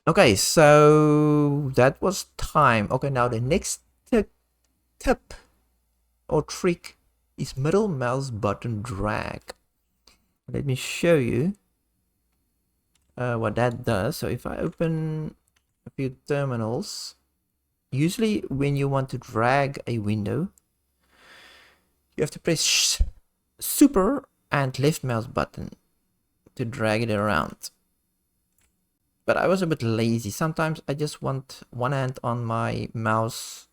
Okay, so that was time. Okay, now the next tip or trick is middle mouse button drag. Let me show you what that does. So if I open a few terminals, usually when you want to drag a window, you have to press super and left mouse button to drag it around. But I was a bit lazy. Sometimes I just want one hand on my mouse,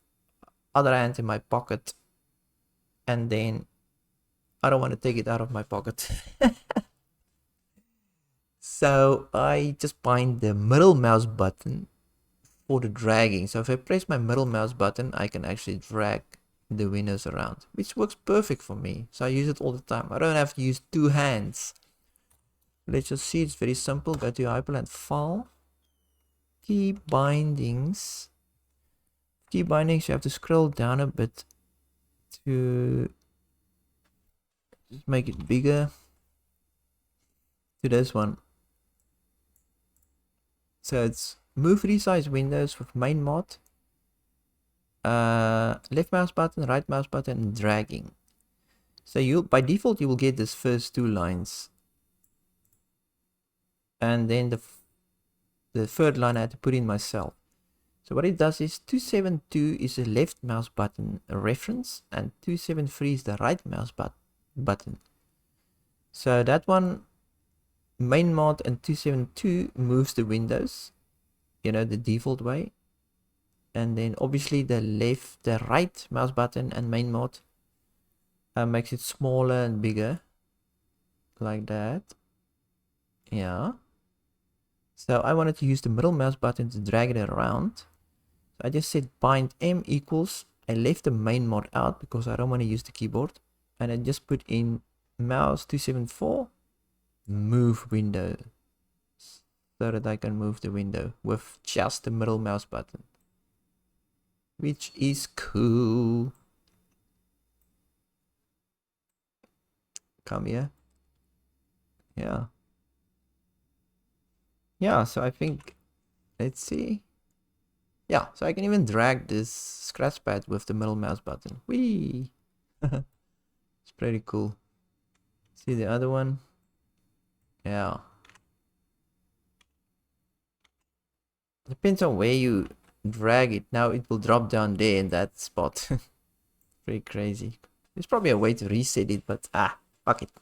other hand in my pocket, and then I don't want to take it out of my pocket. So I just bind the middle mouse button for the dragging. So if I press my middle mouse button, I can actually drag the windows around, which works perfect for me. So I use it all the time. I don't have to use two hands. Let's just see, it's very simple. Go to Hyprland File, Key Bindings. Key Bindings, you have to scroll down a bit to just make it bigger, to this one. So it's move resize windows with main mod, left mouse button, right mouse button, and dragging. So you by default you will get this first two lines, and then the third line I had to put in myself. So what it does is 272 is a left mouse button reference, and 273 is the right mouse button. So that one, main mod, and 272 moves the windows, you know, the default way. And then obviously the right mouse button and main mod makes it smaller and bigger, like that. Yeah. So I wanted to use the middle mouse button to drag it around. So I just said bindm equals, I left the main mod out because I don't want to use the keyboard. And I just put in mouse 274 move window, so that I can move the window with just the middle mouse button, which is cool. Come here. Yeah. Yeah, so I think, let's see. Yeah, so I can even drag this scratch pad with the middle mouse button. Whee! It's pretty cool. See the other one? Yeah. Depends on where you drag it. Now it will drop down there in that spot. Pretty crazy. There's probably a way to reset it, but fuck it.